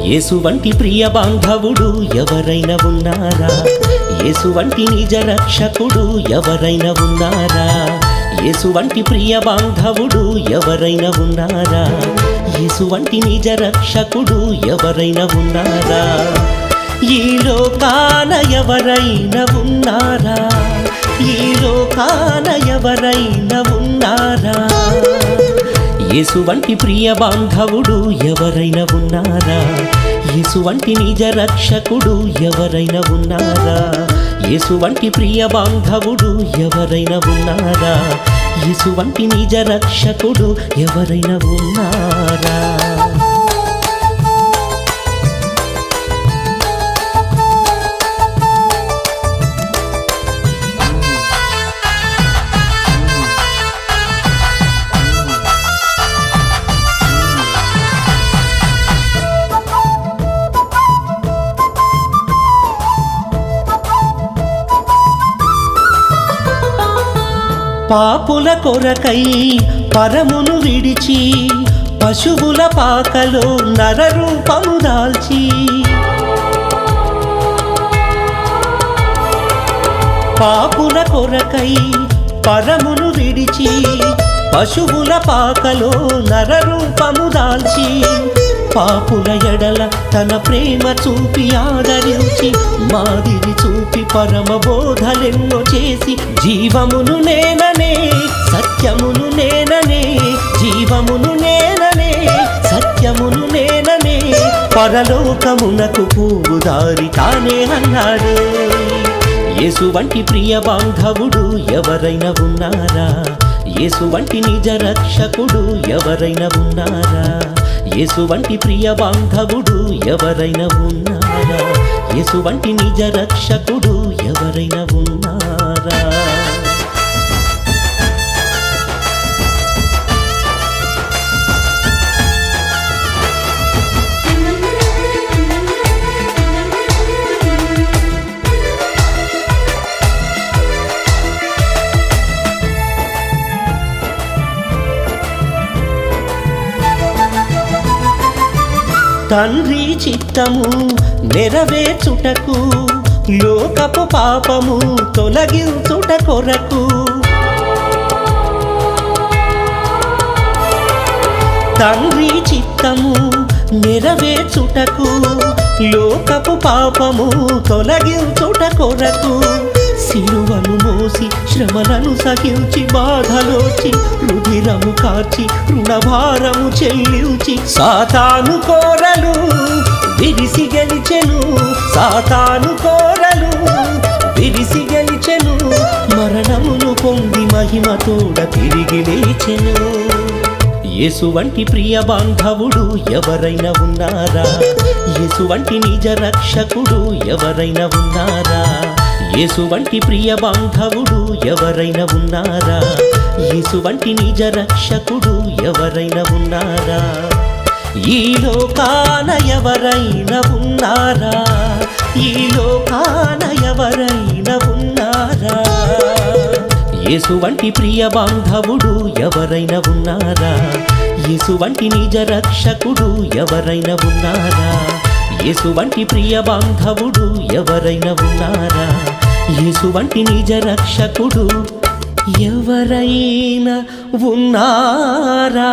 యేసు వంటి ప్రియ బాంధవుడు ఎవరైనా ఉన్నారా? యేసు వంటి నిజ రక్షకుడు ఎవరైనా ఉన్నారా? యేసు వంటి ప్రియ బాంధవుడు ఎవరైనా ఉన్నారా? యేసు వంటి నిజ రక్షకుడు ఎవరైనా ఉన్నారా? ఈ లోకాన ఎవరైనా ఉన్నారా? ఈ లోకాన ఎవరైనా ఉన్నారా? యేసు వంటి ప్రియ బాంధవుడు ఎవరైనా ఉన్నారా? యేసు వంటి నిజ రక్షకుడు ఎవరైనా ఉన్నారా? యేసు వంటి ప్రియ బాంధవుడు ఎవరైనా ఉన్నారా? యేసు వంటి నిజ రక్షకుడు ఎవరైనా ఉన్నారా? పాపుల కొరకై పరమును విడిచి పశువుల పాకలో నరరూపము దాల్చి పాపుల కొరకై పరమును విడిచి పశువుల పాకలో నరరూపము దాల్చి పాపుల ఎడల తన ప్రేమ చూపి ఆదరించి మాదిరి చూపి పరమ బోధలెన్నో చేసి జీవమును నేననే సత్యమును నేననే జీవమును నేననే సత్యమును నేననే పరలోకమునకు పూదారి తానే అన్నాడు. యేసు వంటి ప్రియ బాంధవుడు ఎవరైనా ఉన్నారా? యేసు వంటి నిజ రక్షకుడు ఎవరైనా ఉన్నారా? యేసు వంటి ప్రియ బాంధవుడు ఎవరైనా ఉన్నారా? యేసు వంటి నిజ రక్షకుడు ఎవరైనా ఉన్నారా? తండ్రి చిత్తము నెరవేర్చుటకు లోకపు పాపము తొలగించుట కొరకు తండ్రి చిత్తము నెరవేర్చుటకు లోకపు పాపము తొలగించుట కొరకు సిలువను మోసి శ్రమలను సహించి బాధలోచి రుధిరము కార్చి రుణభారము చెల్లించి సాతాను కోరలు విరిసి గెలిచెను సాతాను కోరలు విరిసి గెలిచెను మరణమును పొంది మహిమతోడ తిరిగి లేచెను. యేసు వంటి ప్రియ బాంధవుడు ఎవరైనా ఉన్నారా? యేసు వంటి నిజ రక్షకుడు ఎవరైనా ఉన్నారా? యేసు వంటి ప్రియ బాంధవుడు ఎవరైనా ఉన్నారా? యేసు వంటి నిజ రక్షకుడు ఎవరైనా ఉన్నారా? ఈ లోకాన ఎవరైనా ఉన్నారా? ఈ లోకాన ఎవరైనా ఉన్నారా? యేసు వంటి ప్రియ బాంధవుడు ఎవరైనా ఉన్నారా? యేసు వంటి నిజ రక్షకుడు ఎవరైనా ఉన్నారా? యేసు వంటి ప్రియ బాంధవుడు ఎవరైనా ఉన్నారా? యేసు వంటి నిజ రక్షకుడు ఎవరైనా ఉన్నారా?